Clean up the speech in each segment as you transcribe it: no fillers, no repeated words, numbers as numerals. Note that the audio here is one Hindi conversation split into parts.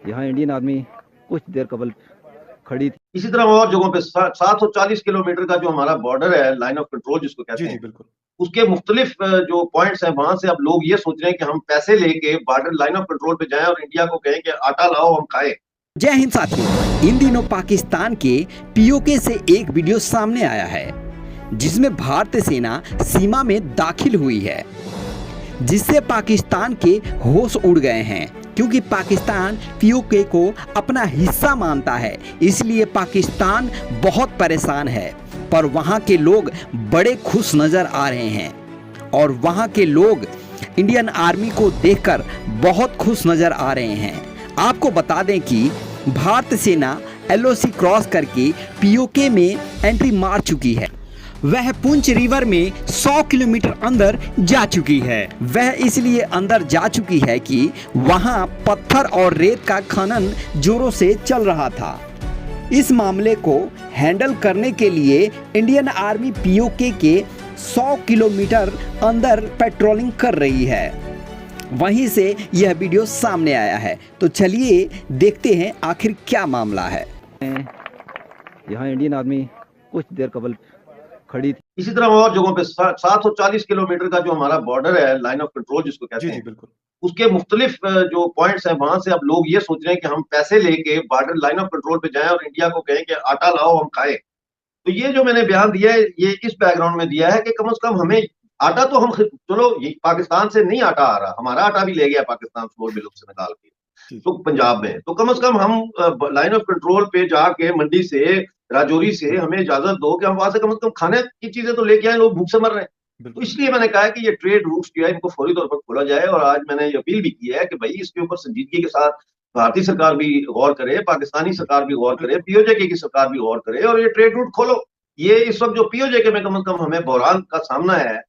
यहाँ इंडियन आर्मी कुछ देर कबल खड़ी थी। इसी तरह और जगहों पे 740 किलोमीटर का जो हमारा बॉर्डर है, लाइन ऑफ कंट्रोल जिसको कहते जी हैं, बिल्कुल। उसके मुख्तलिफ जो पॉइंट्स हैं, वहां से अब लोग ये सोच रहे हैं कि हम पैसे लेके बॉर्डर लाइन ऑफ कंट्रोल पे जाएं और इंडिया को कहें कि आटा लाओ हम खाएं। जय हिंद साथियों, इन दिनों पाकिस्तान के पीओके से एक वीडियो सामने आया है जिसमें भारतीय सेना सीमा में दाखिल हुई है, जिससे पाकिस्तान के होश उड़ गए हैं। क्योंकि पाकिस्तान पीओके को अपना हिस्सा मानता है, इसलिए पाकिस्तान बहुत परेशान है। पर वहाँ के लोग बड़े खुश नज़र आ रहे हैं और वहाँ के लोग इंडियन आर्मी को देखकर बहुत खुश नज़र आ रहे हैं। आपको बता दें कि भारतीय सेना एलओसी क्रॉस करके पीओके में एंट्री मार चुकी है। वह पुंछ रिवर में 100 किलोमीटर अंदर जा चुकी है। वह इसलिए अंदर जा चुकी है कि वहां पत्थर और रेत का खनन जोरों से चल रहा था। इस मामले को हैंडल करने के लिए इंडियन आर्मी पीओके के 100 किलोमीटर अंदर पेट्रोलिंग कर रही है। वहीं से यह वीडियो सामने आया है, तो चलिए देखते हैं आखिर क्या मामला है। यहाँ इंडियन आर्मी कुछ देर कबल खड़ी थी। इसी तरह और जगहों पे 740 किलोमीटर का जो हमारा बॉर्डर है, लाइन ऑफ कंट्रोल जिसको कहते जी हैं, बिल्कुल। उसके मुख्तलिफ जो पॉइंट्स हैं, वहां से अब लोग ये सोच रहे हैं कि हम पैसे लेके बॉर्डर लाइन ऑफ कंट्रोल पे जाएं और इंडिया को कहें कि आटा लाओ हम खाएं। तो ये जो मैंने बयान दिया है, ये इस बैकग्राउंड में दिया है कि कम से कम हमें आटा तो हम चलो, ये पाकिस्तान से नहीं आटा आ रहा, हमारा आटा भी ले गया पाकिस्तान फ्लोर मिलों से निकाल के, तो पंजाब में, तो कम से कम हम लाइन ऑफ कंट्रोल पे जाके मंडी से, राजौरी से हमें इजाजत दो कि हम वहां से कम खाने की चीजें तो लेके आए, लोग भूख से मर रहे हैं। तो इसलिए मैंने कहा कि ये ट्रेड रूट्स जो है इनको फौरी तौर पर खोला जाए, और आज मैंने ये अपील भी की है कि भाई इसके ऊपर संजीदगी के साथ भारतीय सरकार भी गौर करे, पाकिस्तानी सरकार भी गौर करे, पीओजे की सरकार भी गौर करे और ये ट्रेड रूट खोलो। ये इस वक्त जो पीओजे के में कम से कम हमें बहरान का सामना है,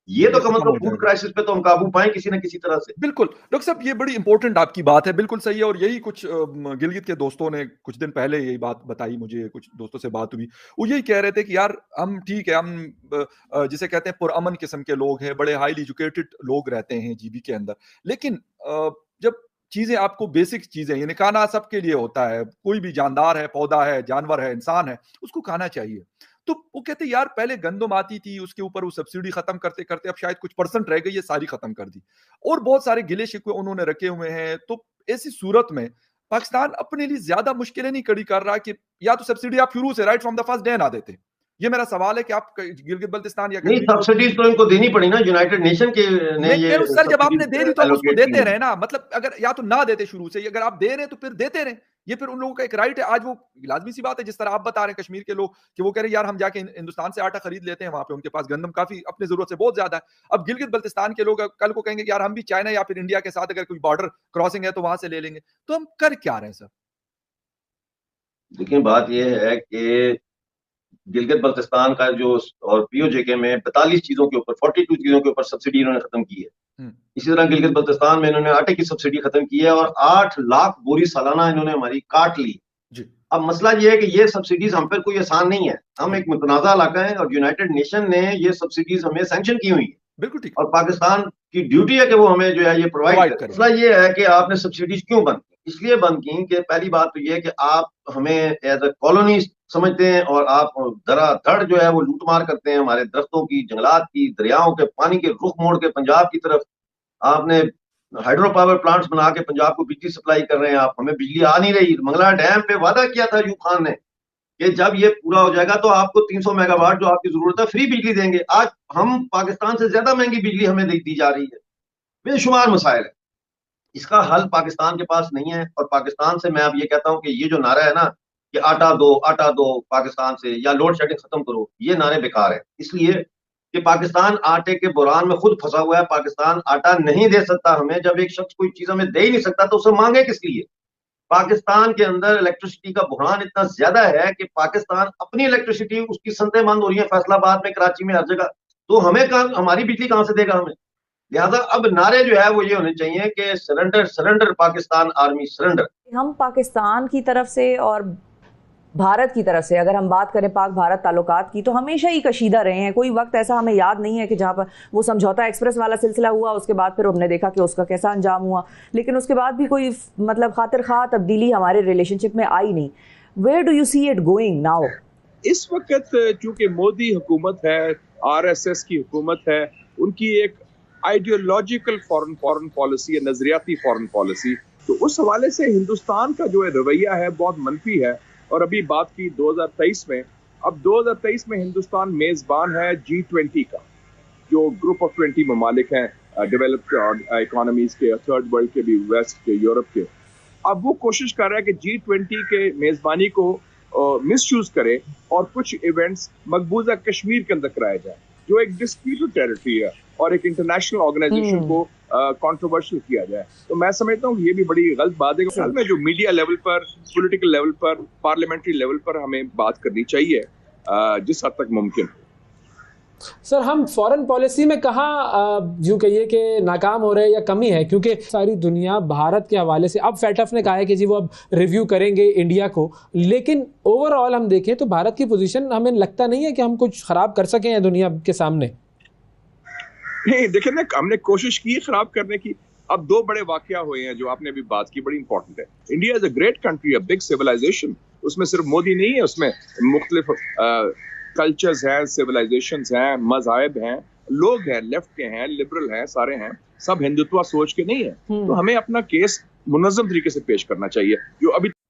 ये तो कम से कम फूड क्राइसिस पे तो हम काबू पाएं किसी न किसी तरह से। बिल्कुल डॉक्टर साहब, ये बड़ी इंपॉर्टेंट आपकी बात है, बिल्कुल सही है। और यही कुछ गिलगित के दोस्तों ने कुछ दिन पहले यही बात बताई मुझे, कुछ दोस्तों से बात हुई, वो यही कह रहे थे कि यार हम ठीक है, हम जिसे कहते हैं पुरअमन किस्म के लोग हैं, बड़े हाईली एजुकेटेड लोग रहते हैं जीबी के अंदर, लेकिन जब चीजें आपको बेसिक चीजें, यानी खाना सबके लिए होता है, कोई भी जानदार है, पौधा है, जानवर है, इंसान है, उसको खाना चाहिए। तो वो कहते यार पहले गंदम आती थी, उसके ऊपर वो सब्सिडी खत्म करते करते अब शायद कुछ परसेंट रह गई, ये सारी खत्म कर दी, और बहुत सारे गिले शिकवे उन्होंने रखे हुए हैं। तो ऐसी सूरत में पाकिस्तान अपने लिए ज्यादा मुश्किलें नहीं खड़ी कर रहा कि या तो सब्सिडी आप शुरू से right from the first day ना देते। ये मेरा सवाल है कि आप गिलगित बल्तिस्तान या नहीं, सब्सिडीज तो इनको देनी पड़ी ना, यूनाइटेड नेशन के ने ये सर जब आपने दे दी तो आप उसको देते रहे ना, मतलब अगर या तो ना देते शुरू से, अगर आप दे रहे हैं तो फिर देते रहे, ये फिर उन लोगों का एक राइट है। आज वो लाजमी सी बात है, जिस तरह आप बता रहे हैं कश्मीर के लोग कि वो कह रहे हैं यार हम जाके हिंदुस्तान से आटा खरीद लेते हैं, वहां पे उनके पास गंदम काफी अपनी जरूरत से बहुत ज्यादा है। अब गिलगित बल्तिस्तान के लोग कल को कहेंगे यार हम भी चाइना या फिर इंडिया के साथ अगर कोई बॉर्डर क्रॉसिंग है तो वहां से ले लेंगे, तो हम कर क्या रहे हैं सर? देखिए बात यह है कि गिलगित बल्तिस्तान का जो और पीओजेके में 42 चीजों के ऊपर, 42 चीजों के ऊपर सब्सिडी इन्होंने खत्म की है। इसी तरह गिलगित बल्तिस्तान में इन्होंने आटे की सब्सिडी खत्म की है और 8 लाख बोरी सालाना इन्होंने हमारी काट ली। अब मसला ये है कि ये सब्सिडीज हम पर कोई आसान नहीं है, हम एक मुतनाज़ा इलाका है और यूनाइटेड नेशन ने ये सब्सिडीज हमें सैंक्शन की हुई है, बिल्कुल ठीक, और पाकिस्तान की ड्यूटी है कि वो हमें जो है ये प्रोवाइड करे। मसला ये है कि आपने सब्सिडीज क्यों बंद की? इसलिए बंद की कि पहली बात तो ये है कि आप हमें एज ए कॉलोनी समझते हैं और आप धड़ाधड़ जो है वो लूटमार करते हैं हमारे दरख्तों की, जंगलात की, दरियाओं के पानी के रुख मोड़ के पंजाब की तरफ। आपने हाइड्रो पावर प्लांट्स बना के पंजाब को बिजली सप्लाई कर रहे हैं, आप हमें बिजली आ नहीं रही। मंगला डैम पे वादा किया था यूब खान ने कि जब ये पूरा हो जाएगा तो आपको 300 मेगावाट जो आपकी जरूरत है फ्री बिजली देंगे। आज हम पाकिस्तान से ज्यादा महंगी बिजली हमें दी जा रही है। बेशुमार मसाइल है, इसका हल पाकिस्तान के पास नहीं है। और पाकिस्तान से मैं अब ये कहता हूं कि ये जो नारा है ना कि आटा दो पाकिस्तान से या लोड शेडिंग खत्म करो, ये नारे बेकार है। इसलिए कि पाकिस्तान आटे के बुरान में खुद फंसा हुआ है। पाकिस्तान आटा नहीं दे सकता हमें, जब एक शख्स कोई चीज हमें दे ही नहीं सकता तो उसे मांगे किस लिए? पाकिस्तान के अंदर इलेक्ट्रिसिटी का बुरान इतना ज्यादा है कि पाकिस्तान अपनी इलेक्ट्रिसिटी उसकी सनतें बंद हो रही है, फैसलाबाद में, कराची में, हर जगह। तो हमें हमारी बिजली कहां से देगा हमें? लिहाजा अब नारे जो है वो ये होने चाहिए कि surrender surrender Pakistan army surrender. हम पाकिस्तान की तरफ से और भारत की तरफ से अगर हम बात करें पाक भारत ताल्लुकात की, तो हमेशा ही कशीदा रहे हैं। कोई वक्त ऐसा हमें याद नहीं है कि जहाँ पर वो समझौता एक्सप्रेस वाला सिलसिला हुआ, उसके बाद फिर हमने देखा कि उसका कैसा अंजाम हुआ, लेकिन उसके बाद भी कोई मतलब खातिर खा तब्दीली हमारे रिलेशनशिप में आई नहीं। Where do you see it going now? इस वक्त चूंकि मोदी हुकूमत है, RSS की हुकूमत है, उनकी एक आइडियोलॉजिकल फॉरेन पॉलिसी है, नजरियाती फॉरेन पॉलिसी, तो उस हवाले से हिंदुस्तान का जो रवैया है बहुत मनफी है। और अभी बात की 2023 में, अब 2023 में हिंदुस्तान मेजबान है G20 का, जो ग्रुप ऑफ 20 ममालिक हैं डेवलप्ड इकोनॉमीज के, थर्ड वर्ल्ड के भी, वेस्ट के, यूरोप के। अब वो कोशिश कर रहा है कि G20 के मेजबानी को मिसयूज करे और कुछ इवेंट्स मकबूजा कश्मीर के अंदर कराए जाए, जो एक डिस्प्यूटेड टेरिटरी है, और एक इंटरनेशनल ऑर्गेनाइजेशन को कंट्रोवर्शियल किया जाए। तो मैं समझता हूँ ये भी बड़ी गलत बात है। असल में जो मीडिया लेवल पर, पॉलिटिकल लेवल पर, पार्लियामेंट्री लेवल पर हमें बात करनी चाहिए जिस हद तक मुमकिन हो। सर, हम फॉरेन पॉलिसी में कहाँ यूँ कहिए कि नाकाम हो रहे हैं या कमी है? क्योंकि सारी दुनिया भारत के हवाले से, अब FATF ने कहा है कि जी वो अब रिव्यू करेंगे इंडिया को, लेकिन ओवरऑल हम देखें तो भारत की पोजीशन हमें लगता नहीं है कि हम कुछ खराब कर सकें दुनिया के सामने। नहीं, देखिए ना, हमने कोशिश की खराब करने की। अब दो बड़े वाकया हुए हैं जो आपने अभी बात की, बड़ी इंपॉर्टेंट है। India is a great country, a big civilisation. उसमें सिर्फ मोदी नहीं है, उसमें मुख्तलिफ कल्चर्स हैं, सिविलाइजेशंस हैं, मज़ाहिब हैं, लोग हैं, लेफ्ट के हैं, लिबरल हैं, सारे हैं, सब हिंदुत्व सोच के नहीं है। तो हमें अपना केस मुनज़्ज़म तरीके से पेश करना चाहिए। जो अभी